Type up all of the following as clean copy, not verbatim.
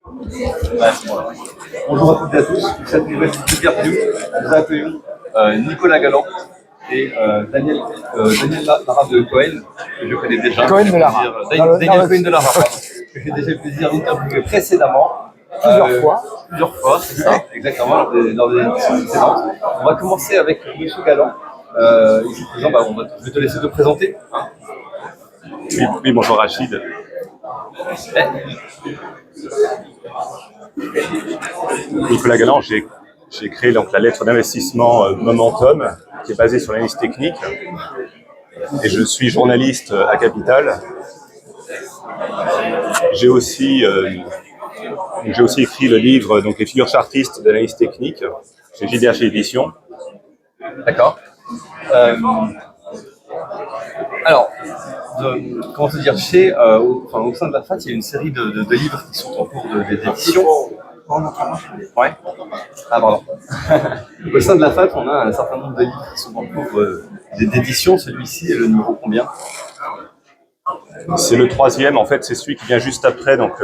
Ouais, c'est bon. Bonjour à toutes et à tous. Pour cette nouvelle interview, nous accueillons Nicolas Galland et Daniel Lara de Cohen, que je connais déjà. Cohen de Lara. Daniel Cohen de Lara, pardon. Que j'ai déjà eu le plaisir d'interviewer précédemment. Plusieurs fois, c'est ça, exactement, lors des éditions précédentes. On va commencer avec M. Galland. Ici présent, je vais te laisser te présenter. Oui, bonjour Rachid. Nicolas Galland, j'ai créé donc la lettre d'investissement Momentum, qui est basée sur l'analyse technique. Et je suis journaliste à Capital. J'ai aussi écrit le livre donc, Les figures chartistes d'analyse technique, chez JDH Éditions. D'accord. Alors, comment te dire, au sein de la FAT, il y a une série de livres qui sont en cours d'édition. Ouais. Ah, pardon. Au sein de la FAT, on a un certain nombre de livres qui sont en cours d'édition. Celui-ci est le numéro combien? C'est le 3e, en fait, c'est celui qui vient juste après, donc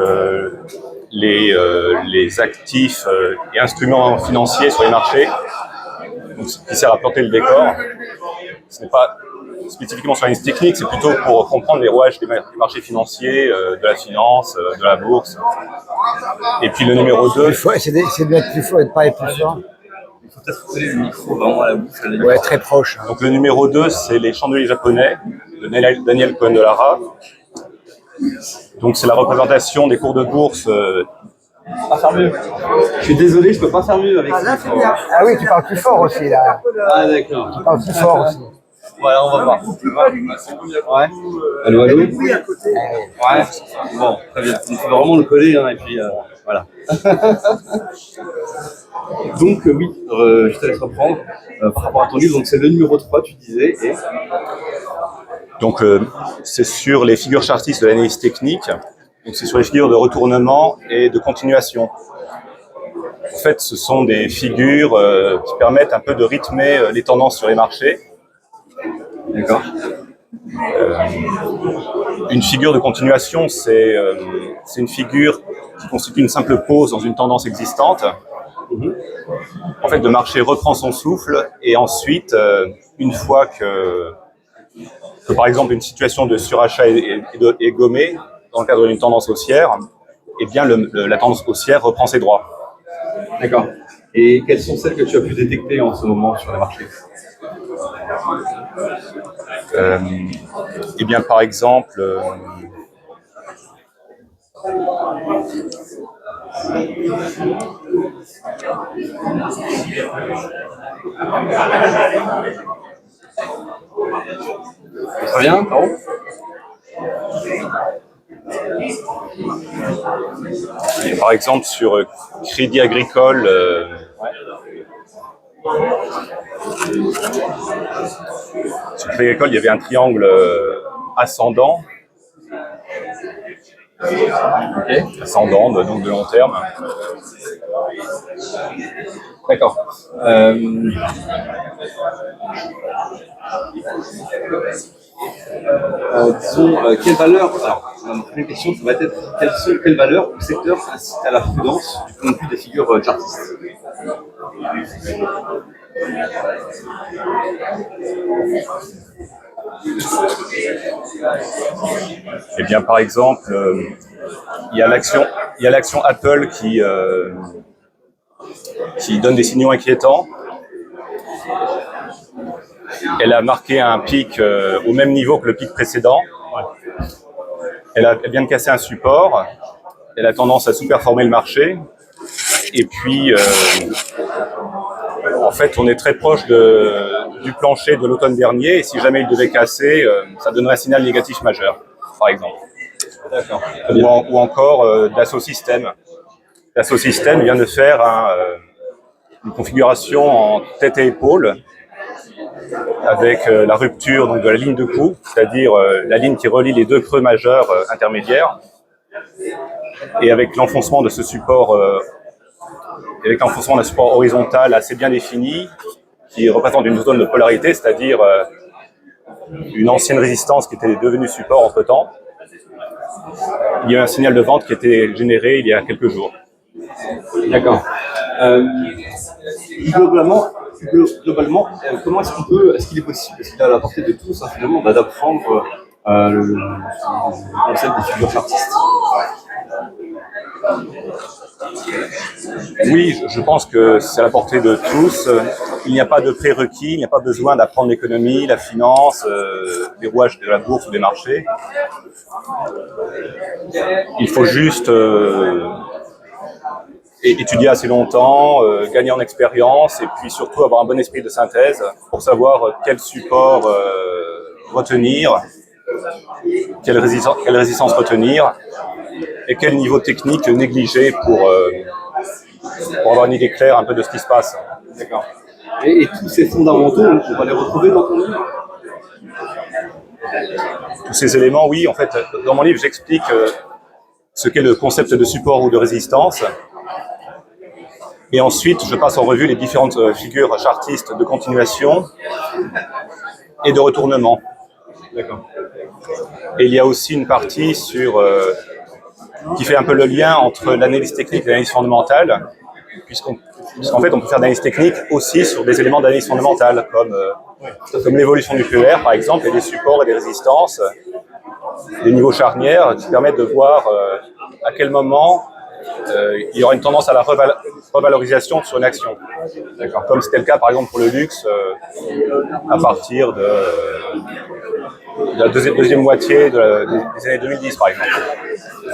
les actifs et instruments financiers sur les marchés, donc, qui sert à planter le décor. Ce n'est pas spécifiquement sur l'analyse technique, c'est plutôt pour comprendre les rouages des marchés financiers, de la finance, de la bourse. Et puis le numéro 2... C'est d'être plus fort et de pas être plus fort. Il faut peut-être coller le micro vraiment à la bouche. Ouais, très proche. Donc le numéro 2, c'est les chandeliers japonais de Daniel Cohen de Lara. Donc c'est la représentation des cours de bourse. Pas faire mieux. Je suis désolé, je peux pas faire mieux avec ça. Ah oui, tu parles plus fort aussi là. Ah d'accord. Tu parles plus fort aussi. Voilà, on va voir. Ouais. Allô, allô. Ouais. Bon, très bien. Il faut vraiment le coller, hein, et puis voilà. Donc oui, je te laisse reprendre par rapport à ton livre. Donc c'est le numéro 3, tu disais. Et... Donc c'est sur les figures chartistes de l'analyse technique. Donc c'est sur les figures de retournement et de continuation. En fait, ce sont des figures qui permettent un peu de rythmer les tendances sur les marchés. D'accord. Une figure de continuation, c'est une figure qui constitue une simple pause dans une tendance existante. En fait, le marché reprend son souffle et ensuite, une fois que par exemple une situation de surachat est gommée dans le cadre d'une tendance haussière, eh bien la tendance haussière reprend ses droits. D'accord. Et quelles sont celles que tu as pu détecter en ce moment sur les marchés? Eh bien, par exemple, Très bien, Caro. Et par exemple, sur Crédit Agricole, sur Crédit Agricole, il y avait un triangle ascendant. Okay. Ascendant, donc de long terme. D'accord. Disons, quelle valeur, alors, ma première question, ça va être quelle valeur ou secteur incite à la prudence du point de vue des figures chartistes? Eh bien, par exemple, il y a l'action Apple qui donne des signaux inquiétants. Elle a marqué un pic au même niveau que le pic précédent. Elle vient de casser un support. Elle a tendance à sous-performer le marché. Et puis, en fait, on est très proche du plancher de l'automne dernier. Et si jamais il devait casser, ça donnerait un signal négatif majeur, par exemple. D'accord. Ou encore Dassault Systèmes. Dassault Systèmes vient de faire une configuration en tête et épaule avec la rupture donc, de la ligne de coût, c'est-à-dire la ligne qui relie les deux creux majeurs intermédiaires, et avec l'enfoncement de ce support, avec l'enfoncement d'un support horizontal assez bien défini, qui représente une zone de polarité, c'est-à-dire une ancienne résistance qui était devenue support entre-temps. il y a eu un signal de vente qui a été généré il y a quelques jours. D'accord. Globalement, comment est-ce qu'on peut, est-ce qu'il est possible, est-ce qu'il est à la portée de tous, hein, finalement, d'apprendre le concept des figures chartistes? Oui, je pense que c'est à la portée de tous. Il n'y a pas de prérequis, il n'y a pas besoin d'apprendre l'économie, la finance, les rouages de la bourse ou des marchés. Il faut juste étudier assez longtemps, gagner en expérience et puis surtout avoir un bon esprit de synthèse pour savoir quel support retenir, quelle résistance retenir et quel niveau technique négliger pour avoir une idée claire un peu de ce qui se passe. D'accord. Et tous ces fondamentaux, on va les retrouver dans ton livre? Tous ces éléments, oui. En fait, dans mon livre, j'explique ce qu'est le concept de support ou de résistance. Et ensuite, je passe en revue les différentes figures chartistes de continuation et de retournement. D'accord. Et il y a aussi une partie qui fait un peu le lien entre l'analyse technique et l'analyse fondamentale, puisqu'en fait, on peut faire de l'analyse technique aussi sur des éléments d'analyse fondamentale, comme l'évolution nucléaire, par exemple, et des supports et des résistances, des niveaux charnières qui permettent de voir à quel moment il y aura une tendance à la revalorisation sur une action. D'accord. Comme c'était le cas, par exemple, pour le luxe, à partir de la deuxième moitié des années 2010, par exemple.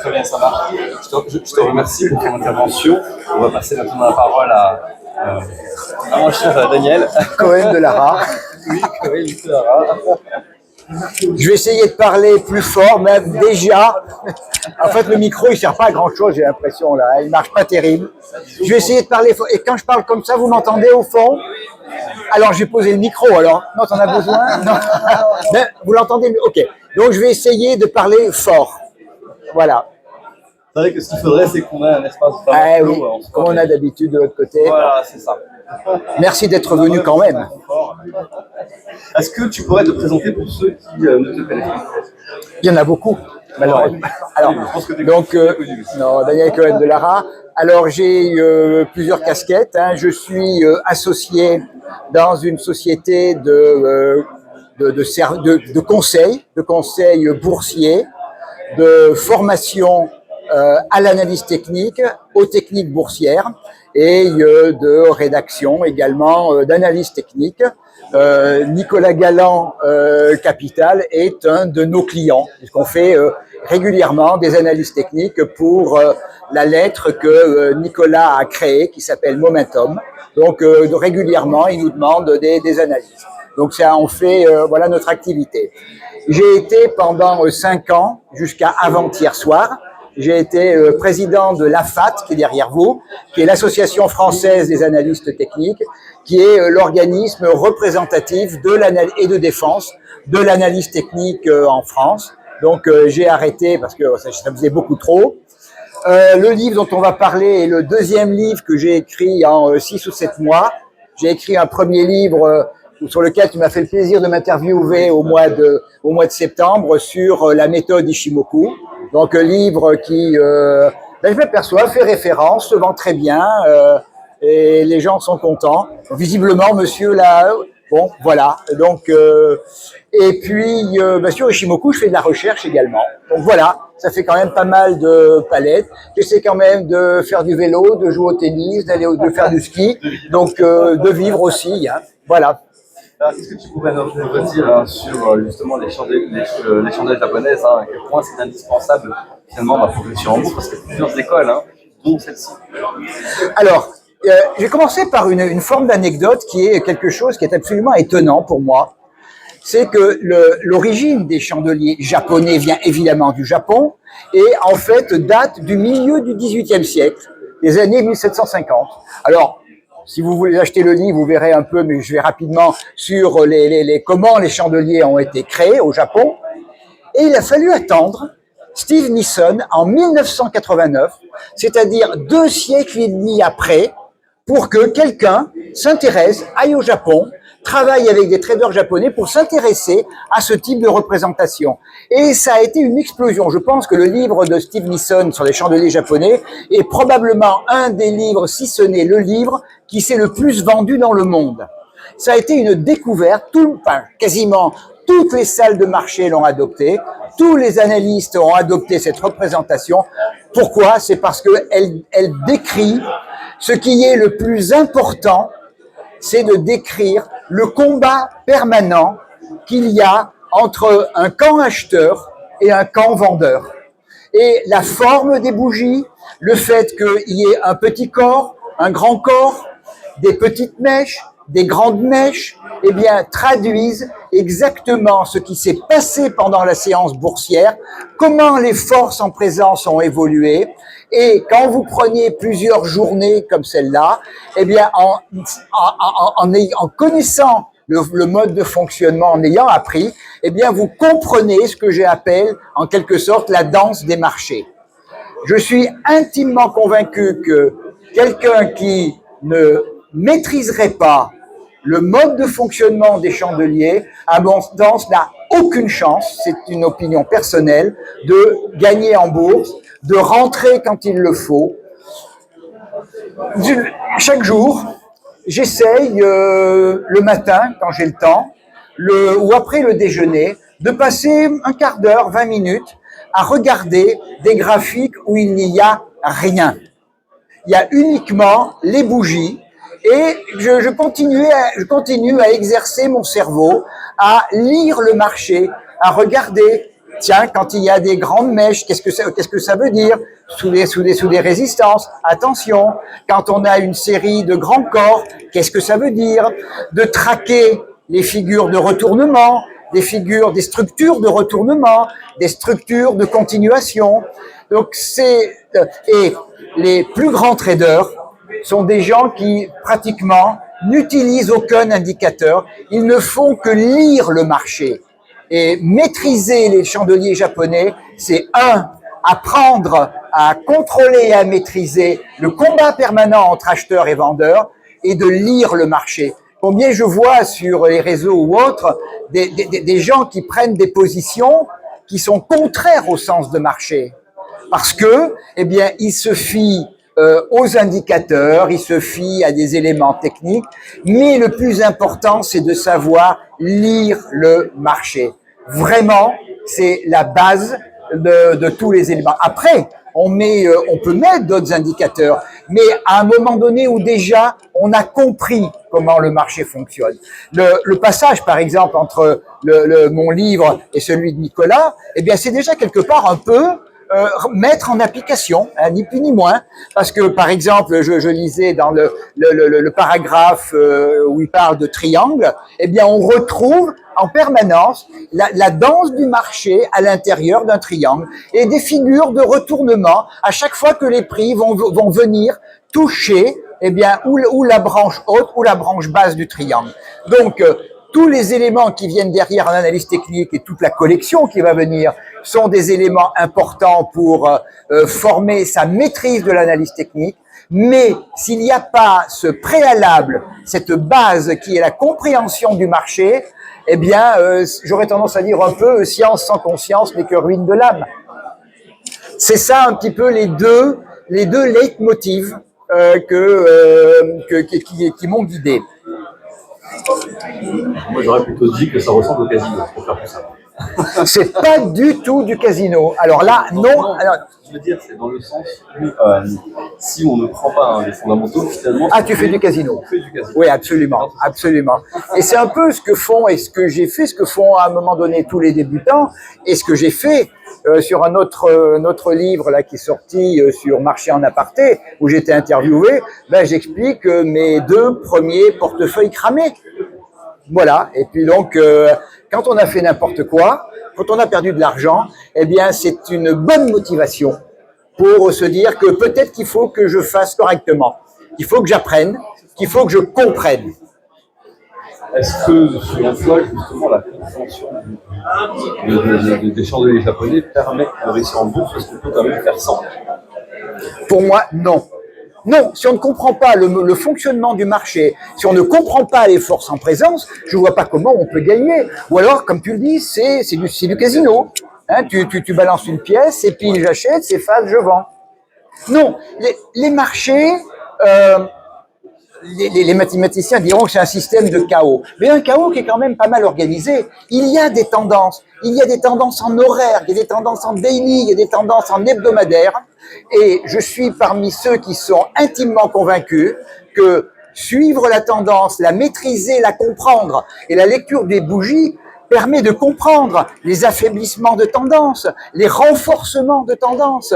Très bien, ça marche. Je te remercie pour ton intervention. On va passer maintenant la parole à mon cher Daniel. Cohen de Lara. Oui, Cohen de Lara. Je vais essayer de parler plus fort, mais déjà, en fait, le micro, il sert pas à grand chose, j'ai l'impression, là. Il marche pas terrible. Je vais essayer de parler fort. Et quand je parle comme ça, vous m'entendez au fond? Alors, j'ai posé le micro, alors. Non, t'en as besoin? Non. Ben, vous l'entendez? Ok. Donc, je vais essayer de parler fort. Voilà. C'est vrai que ce qu'il faudrait, c'est qu'on ait un espace vraiment Oui, comme on a d'habitude de l'autre côté. Voilà, c'est ça. Merci d'être venu quand même. Est-ce que tu pourrais te présenter pour ceux qui ne te connaissent pas? Il y en a beaucoup, malheureusement. Alors, donc, non, Daniel Cohen de Lara. Alors, j'ai plusieurs casquettes. Hein. Je suis associé dans une société de conseils boursiers, de formation à l'analyse technique, aux techniques boursières et de rédaction également d'analyse technique. Nicolas Galland Capital est un de nos clients puisqu'on fait régulièrement des analyses techniques pour la lettre que Nicolas a créée qui s'appelle Momentum. Donc régulièrement, il nous demande des analyses. Donc ça, on fait voilà notre activité. J'ai été pendant 5 ans jusqu'à avant-hier soir. J'ai été président de l'AFAT, qui est derrière vous, qui est l'Association française des analystes techniques, qui est l'organisme représentatif de l'analyse et de défense de l'analyse technique en France. Donc j'ai arrêté parce que ça faisait beaucoup trop. Le livre dont on va parler est le deuxième livre que j'ai écrit en 6 ou 7 mois. J'ai écrit un premier livre sur lequel tu m'as fait le plaisir de m'interviewer au mois de septembre sur la méthode Ishimoku. Donc, un livre qui, je m'aperçois, fait référence, se vend très bien, et les gens sont contents. Visiblement, monsieur, là, bon, voilà. Donc, et puis, sur Ishimoku, je fais de la recherche également. Donc, voilà, ça fait quand même pas mal de palettes. J'essaie quand même de faire du vélo, de jouer au tennis, de faire du ski, donc de vivre aussi, hein. Voilà. Est-ce que tu pourrais nous dire sur justement les chandelles japonaises, à quel point c'est indispensable finalement la progression en bourse, parce qu'il y a plusieurs écoles, dont celle-ci. Alors, j'ai commencé par une forme d'anecdote qui est quelque chose qui est absolument étonnant pour moi. C'est que l'origine des chandeliers japonais vient évidemment du Japon et en fait date du milieu du XVIIIe siècle, des années 1750. Alors, si vous voulez acheter le livre, vous verrez un peu, mais je vais rapidement sur comment les chandeliers ont été créés au Japon. Et il a fallu attendre Steve Nissen en 1989, c'est-à-dire 2 siècles et demi après, pour que quelqu'un s'intéresse, aille au Japon, travaille avec des traders japonais pour s'intéresser à ce type de représentation. Et ça a été une explosion. Je pense que le livre de Steve Nissen sur les chandeliers japonais est probablement un des livres, si ce n'est le livre, qui s'est le plus vendu dans le monde. Ça a été une découverte, quasiment toutes les salles de marché l'ont adopté, tous les analystes ont adopté cette représentation. Pourquoi? C'est parce qu'elle décrit ce qui est le plus important, c'est de décrire le combat permanent qu'il y a entre un camp acheteur et un camp vendeur. Et la forme des bougies, le fait qu'il y ait un petit corps, un grand corps, des petites mèches, des grandes mèches, eh bien, traduisent exactement ce qui s'est passé pendant la séance boursière, comment les forces en présence ont évolué, et quand vous preniez plusieurs journées comme celle-là, eh bien, en connaissant le mode de fonctionnement, en ayant appris, eh bien, vous comprenez ce que j'appelle, en quelque sorte, la danse des marchés. Je suis intimement convaincu que quelqu'un qui ne maîtriserait pas le mode de fonctionnement des chandeliers, à mon sens, n'a aucune chance, c'est une opinion personnelle, de gagner en bourse, de rentrer quand il le faut. Chaque jour, j'essaye le matin, quand j'ai le temps, ou après le déjeuner, de passer un quart d'heure, 20 minutes, à regarder des graphiques où il n'y a rien. Il y a uniquement les bougies, et je continue à exercer mon cerveau, à lire le marché, à regarder. Tiens, quand il y a des grandes mèches, qu'est-ce que ça veut dire? Sous des résistances. Attention. Quand on a une série de grands corps, qu'est-ce que ça veut dire? De traquer les figures de retournement, des structures de retournement, des structures de continuation. Donc et les plus grands traders sont des gens qui pratiquement n'utilisent aucun indicateur. Ils ne font que lire le marché. Et maîtriser les chandeliers japonais, c'est apprendre à contrôler et à maîtriser le combat permanent entre acheteurs et vendeurs et de lire le marché. Combien je vois sur les réseaux ou autres des gens qui prennent des positions qui sont contraires au sens de marché. Parce que, eh bien, ils se fient aux indicateurs, ils se fient à des éléments techniques, mais le plus important, c'est de savoir lire le marché. Vraiment, c'est la base de tous les éléments. Après, on peut mettre d'autres indicateurs, mais à un moment donné où déjà on a compris comment le marché fonctionne. Le passage, par exemple, entre mon livre et celui de Nicolas, eh bien, c'est déjà quelque part un peu mettre en application, ni plus ni moins, parce que par exemple, je lisais dans le paragraphe où il parle de triangle, eh bien on retrouve en permanence la danse du marché à l'intérieur d'un triangle et des figures de retournement à chaque fois que les prix vont venir toucher, eh bien ou la branche haute ou la branche basse du triangle. Donc tous les éléments qui viennent derrière un analyse technique et toute la collection qui va venir sont des éléments importants pour former sa maîtrise de l'analyse technique. Mais s'il n'y a pas ce préalable, cette base qui est la compréhension du marché, eh bien, j'aurais tendance à dire un peu science sans conscience n'est que ruine de l'âme. C'est ça un petit peu les deux leitmotivs qui m'ont guidé. Moi, j'aurais plutôt dit que ça ressemble au casino, pour faire plus simple. C'est pas du tout du casino. Alors là, non. Alors, je veux dire, c'est dans le sens où si on ne prend pas les fondamentaux, finalement... Ah, tu fais du casino. On fait du casino. Oui, absolument, absolument. Et c'est un peu ce que font, et ce que j'ai fait, ce que font à un moment donné tous les débutants, et ce que j'ai fait sur un autre livre là qui est sorti sur marché en aparté, où j'étais interviewé, ben, j'explique mes 2 premiers portefeuilles cramés. Voilà, et puis donc, quand on a fait n'importe quoi, quand on a perdu de l'argent, eh bien, c'est une bonne motivation pour se dire que peut-être qu'il faut que je fasse correctement, qu'il faut que j'apprenne, qu'il faut que je comprenne. Est-ce que, selon toi, justement, la compréhension des chandeliers japonais permet de réussir en bourse? Est-ce qu'on peut quand même faire sans? Pour moi, non. Non, si on ne comprend pas le fonctionnement du marché, si on ne comprend pas les forces en présence, je ne vois pas comment on peut gagner. Ou alors, comme tu le dis, c'est du casino. Hein, tu balances une pièce, c'est pile, j'achète, c'est face, je vends. Non, les marchés, les mathématiciens diront que c'est un système de chaos. Mais un chaos qui est quand même pas mal organisé. Il y a des tendances. Il y a des tendances en horaire, il y a des tendances en daily, il y a des tendances en hebdomadaire. Et je suis parmi ceux qui sont intimement convaincus que suivre la tendance, la maîtriser, la comprendre, et la lecture des bougies permet de comprendre les affaiblissements de tendance, les renforcements de tendance.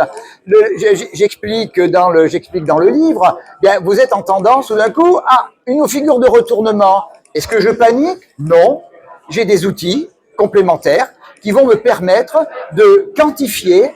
J'explique dans le livre, bien, vous êtes en tendance, tout d'un coup, une figure de retournement. Est-ce que je panique? Non. J'ai des outils complémentaires qui vont me permettre de quantifier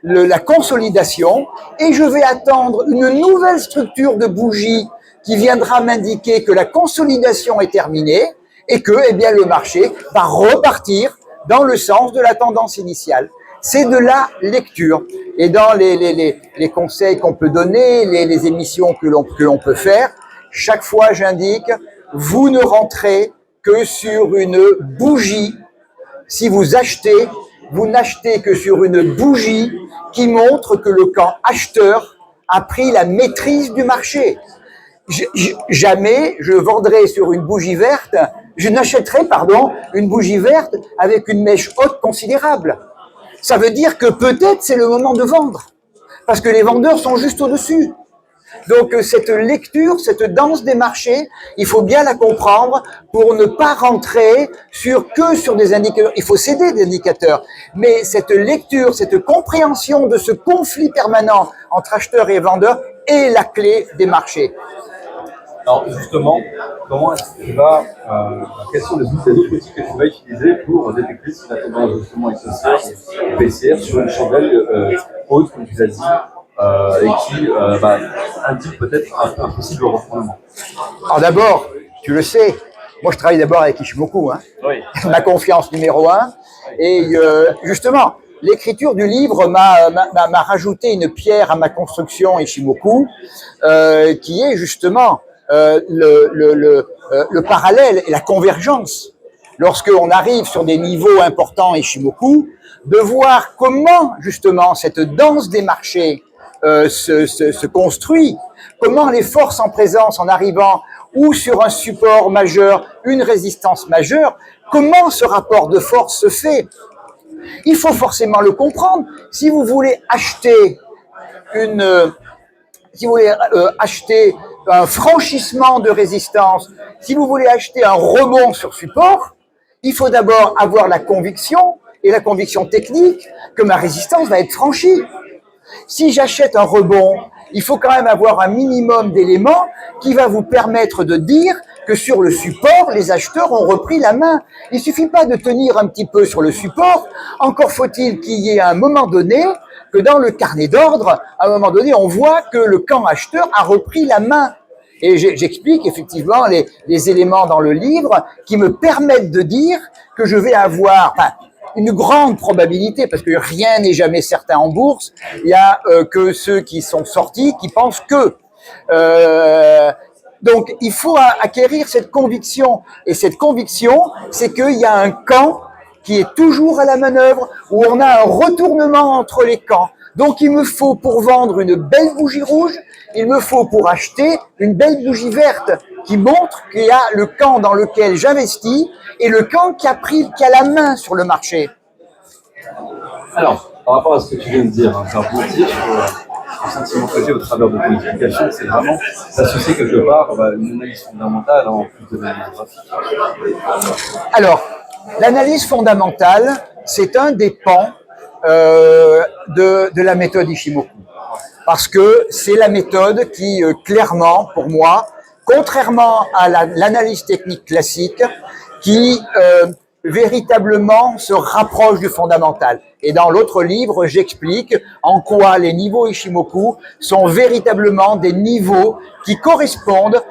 la consolidation, et je vais attendre une nouvelle structure de bougie qui viendra m'indiquer que la consolidation est terminée et que, eh bien, le marché va repartir dans le sens de la tendance initiale. C'est de la lecture. Et dans les conseils qu'on peut donner, les émissions que l'on peut faire, chaque fois j'indique, vous ne rentrez que sur une bougie. Si vous achetez, vous n'achetez que sur une bougie qui montre que le camp acheteur a pris la maîtrise du marché. Jamais je vendrai sur une bougie verte, je n'achèterai, une bougie verte avec une mèche haute considérable. Ça veut dire que peut-être c'est le moment de vendre, parce que les vendeurs sont juste au-dessus. Donc cette lecture, cette danse des marchés, il faut bien la comprendre pour ne pas rentrer que sur des indicateurs. Il faut céder des indicateurs, mais cette lecture, cette compréhension de ce conflit permanent entre acheteurs et vendeurs est la clé des marchés. Alors justement, comment est-ce que tu vas, quels sont les autres outils que tu vas utiliser pour détecter si la tendance justement est haussière ou baissière sur une chandelle haute, comme tu as dit, et qui indique peut-être un possible retournement? Alors d'abord, tu le sais, moi je travaille d'abord avec Ishimoku, hein. Oui. Ma confiance numéro 1. Et justement, l'écriture du livre m'a rajouté une pierre à ma construction Ishimoku, qui est justement le parallèle et la convergence. Lorsqu'on arrive sur des niveaux importants Ishimoku, de voir comment justement cette danse des marchés se construit, comment les forces en présence en arrivant ou sur un support majeur, une résistance majeure, comment ce rapport de force se fait. Il faut forcément le comprendre. Si vous voulez acheter acheter un franchissement de résistance, si vous voulez acheter un rebond sur support, il faut d'abord avoir la conviction, et la conviction technique, que ma résistance va être franchie. Si j'achète un rebond, il faut quand même avoir un minimum d'éléments qui va vous permettre de dire que sur le support, les acheteurs ont repris la main. Il suffit pas de tenir un petit peu sur le support, encore faut-il qu'il y ait à un moment donné que dans le carnet d'ordre, à un moment donné, on voit que le camp acheteur a repris la main. Et j'explique effectivement les éléments dans le livre qui me permettent de dire que je vais avoir une grande probabilité, parce que rien n'est jamais certain en bourse, il y a que ceux qui sont sortis qui pensent que. Donc il faut acquérir cette conviction, et cette conviction, c'est qu'il y a un camp qui est toujours à la manœuvre, où on a un retournement entre les camps. Donc il me faut, pour vendre une belle bougie rouge, il me faut pour acheter une belle bougie verte qui montre qu'il y a le camp dans lequel j'investis et le camp qui a la main sur le marché. Alors, par rapport à ce que tu viens de dire, c'est un peu dire le sentiment que j'ai au travers de ton explication, c'est vraiment s'associer quelque part à une analyse fondamentale en plus de l'analyse graphique. Alors, l'analyse fondamentale, c'est un des pans de la méthode Ishimoku. Parce que c'est la méthode qui, clairement, pour moi, contrairement à l'analyse technique classique, qui véritablement se rapproche du fondamental. Et dans l'autre livre, j'explique en quoi les niveaux Ishimoku sont véritablement des niveaux qui correspondent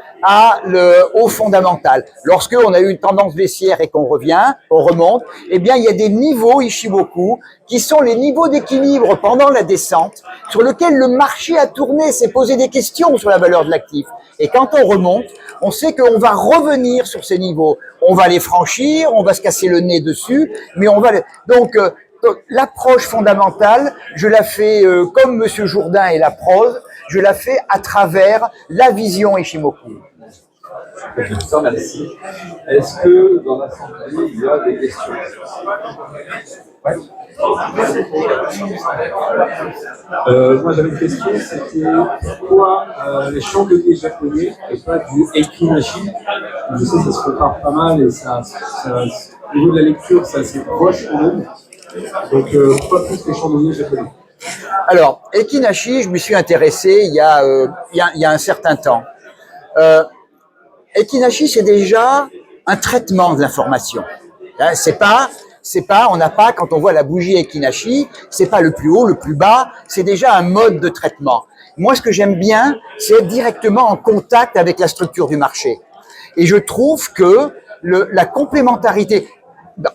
au fondamental. Lorsque on a eu une tendance baissière et qu'on revient, on remonte, eh bien, il y a des niveaux Ishimoku qui sont les niveaux d'équilibre pendant la descente sur lesquels le marché a tourné, s'est posé des questions sur la valeur de l'actif. Et quand on remonte, on sait qu'on va revenir sur ces niveaux. On va les franchir, on va se casser le nez dessus, mais on va... Donc, l'approche fondamentale, je la fais comme Monsieur Jourdain et la prose, je la fais à travers la vision Ishimoku. Merci. Est-ce que dans l'assemblée, il y a des questions? Ouais. Moi j'avais une question, c'était pourquoi les chandeliers japonais et pas du Eikinashi? Je sais que ça se compare pas mal et au niveau de la lecture c'est assez proche quand même. Donc pourquoi plus les chandeliers japonais? Alors, Eikinashi, je m'y suis intéressé il y a un certain temps. Eikinashi, c'est déjà un traitement de l'information. Hein, on n'a pas, quand on voit la bougie Eikinashi, c'est pas le plus haut, le plus bas, c'est déjà un mode de traitement. Moi, ce que j'aime bien, c'est être directement en contact avec la structure du marché. Et je trouve que la complémentarité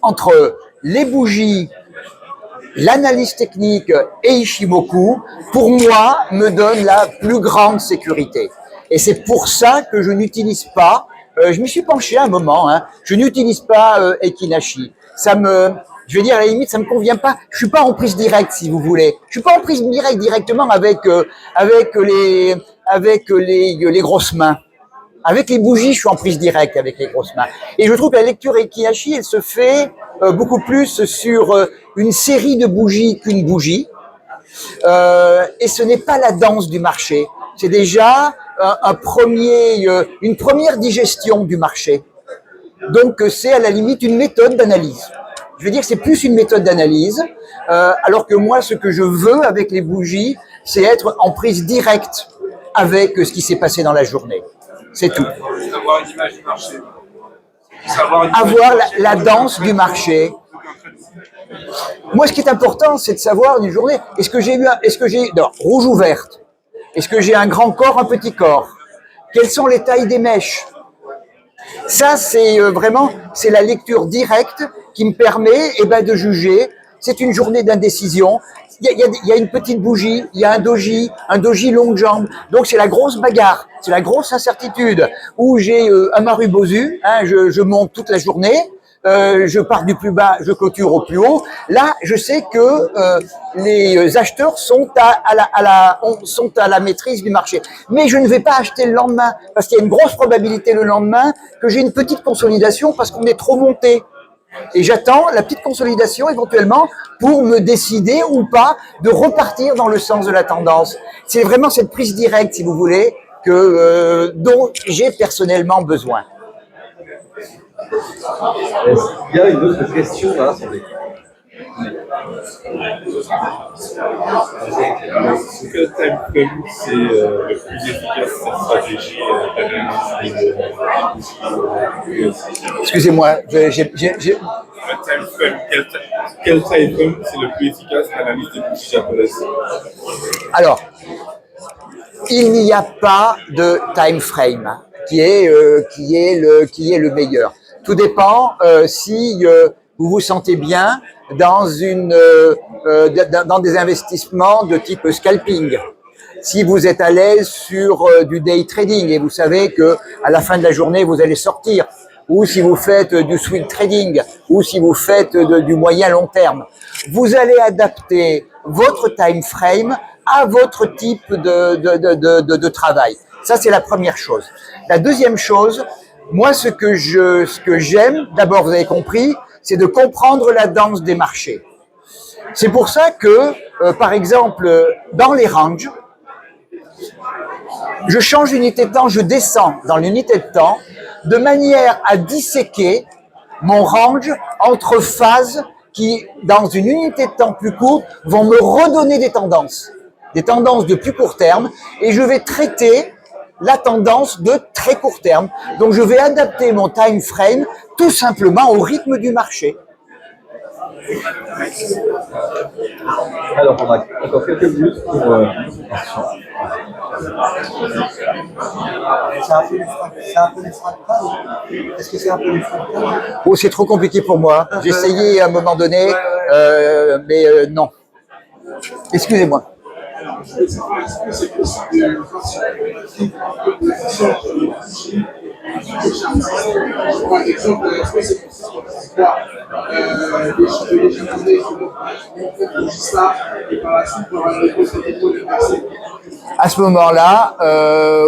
entre les bougies, l'analyse technique et Ishimoku, pour moi, me donne la plus grande sécurité. Et c'est pour ça que je n'utilise pas, je m'y suis penché un moment, hein, je n'utilise pas Eikinashi. Je vais dire à la limite, ça me convient pas. Je suis pas en prise directe, si vous voulez. Je suis pas en prise directe directement avec les grosses mains. Avec les bougies, je suis en prise directe avec les grosses mains. Et je trouve que la lecture Eikinashi, elle se fait beaucoup plus sur une série de bougies qu'une bougie. Et ce n'est pas la danse du marché. C'est déjà une première digestion du marché. Donc, c'est à la limite une méthode d'analyse. Je veux dire que c'est plus une méthode d'analyse, alors que moi, ce que je veux avec les bougies, c'est être en prise directe avec ce qui s'est passé dans la journée. C'est tout. Avoir une image du marché. Avoir la danse du marché. Moi, ce qui est important, c'est de savoir une journée, est-ce que j'ai rouge ou verte? Est-ce que j'ai un grand corps, un petit corps? Quelles sont les tailles des mèches? Ça, c'est vraiment, c'est la lecture directe qui me permet de juger. C'est une journée d'indécision. Il y a une petite bougie, il y a un doji longue jambe. Donc c'est la grosse bagarre, c'est la grosse incertitude où j'ai un marubozu, hein, je monte toute la journée, je pars du plus bas, je clôture au plus haut. Là, je sais que les acheteurs sont à la maîtrise du marché. Mais je ne vais pas acheter le lendemain parce qu'il y a une grosse probabilité le lendemain que j'ai une petite consolidation parce qu'on est trop monté. Et j'attends la petite consolidation éventuellement pour me décider ou pas de repartir dans le sens de la tendance. C'est vraiment cette prise directe, si vous voulez, dont j'ai personnellement besoin. Il y a une autre question là. Est-ce que TimeFrame c'est le plus efficace cette stratégie d'analyse? Excusez-moi, Le timeframe, quel timeframe c'est le plus efficace d'analyse des bougies japonaises? Alors, il n'y a pas de time frame qui est le meilleur. Tout dépend si vous vous sentez bien dans dans des investissements de type scalping. Si vous êtes à l'aise sur du day trading et vous savez que à la fin de la journée vous allez sortir, ou si vous faites du swing trading, ou si vous faites du moyen long terme, vous allez adapter votre time frame à votre type de travail. Ça, c'est la première chose. La deuxième chose, moi, ce que j'aime, d'abord, vous avez compris, c'est de comprendre la danse des marchés. C'est pour ça que, par exemple, dans les ranges, je change d'unité de temps, je descends dans l'unité de temps de manière à disséquer mon range entre phases qui, dans une unité de temps plus courte, vont me redonner des tendances de plus court terme, et je vais traiter la tendance de très court terme. Donc, je vais adapter mon time frame tout simplement au rythme du marché. Alors, on a encore quelques minutes pour C'est un peu du fractal. Est-ce que c'est un peu du fractal? Oh, c'est trop compliqué pour moi. J'ai essayé à un moment donné, mais non. Excusez-moi. Est-ce que c'est possible de faire sur par exemple, est-ce que c'est possible les Japonais qui vont faire ça et par la suite pour aller poser des mots de passer? À ce moment-là,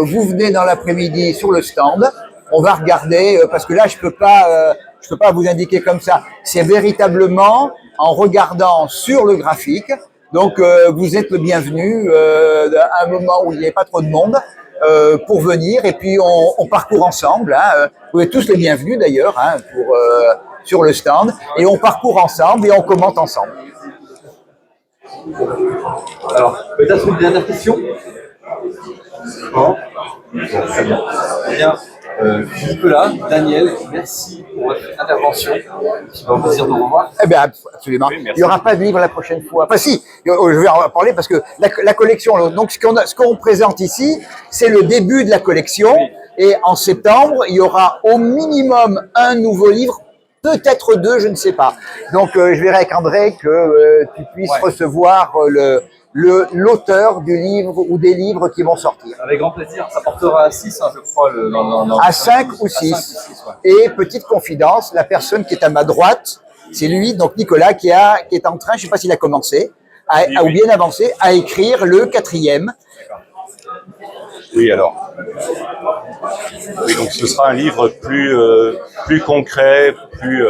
vous venez dans l'après-midi sur le stand. On va regarder parce que là, je peux pas vous indiquer comme ça. C'est véritablement en regardant sur le graphique. Donc, vous êtes le bienvenu à un moment où il n'y a pas trop de monde pour venir. Et puis, on parcourt ensemble. Hein. Vous êtes tous les bienvenus d'ailleurs hein, sur le stand. Et on parcourt ensemble et on commente ensemble. Alors, peut-être une dernière question. Non. Très bien. Eh bien, Nicolas, Daniel, merci pour votre intervention. C'est un plaisir de vous revoir. Eh bien, absolument. Oui, merci. Il n'y aura pas de livre la prochaine fois. Enfin, si, je vais en parler parce que la collection, donc ce qu'on présente ici, c'est le début de la collection. Et en septembre, il y aura au minimum un nouveau livre, peut-être deux, je ne sais pas. Donc, je verrai avec André que tu puisses recevoir l'auteur du livre ou des livres qui vont sortir. Avec grand plaisir. Ça portera à 6, hein, je crois. À 5 ou 6. Et petite confidence, la personne qui est à ma droite, c'est lui, donc Nicolas, qui est en train, je ne sais pas s'il a commencé, ou bien avancé, à écrire le 4e. Oui, alors. Oui, donc ce sera un livre plus concret, plus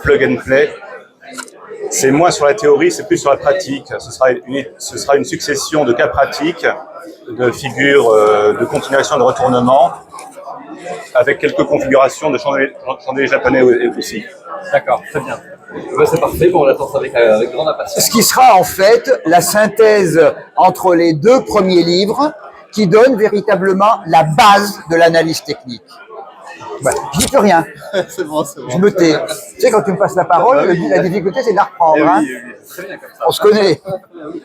plug and play. C'est moins sur la théorie, c'est plus sur la pratique. Ce sera une succession de cas pratiques, de figures de continuation de retournement, avec quelques configurations de chandeliers japonais aussi. D'accord, très bien. Ben, c'est parfait, bon, on attend ça avec grande impatience. Ce qui sera en fait la synthèse entre les deux premiers livres qui donne véritablement la base de l'analyse technique. Ouais, je dis plus rien. C'est bon, c'est bon. Je me tais. Tu sais, quand tu me passes la parole, la difficulté, c'est de la reprendre. Eh Hein. oui, très bien comme ça. On se connaît. Oui.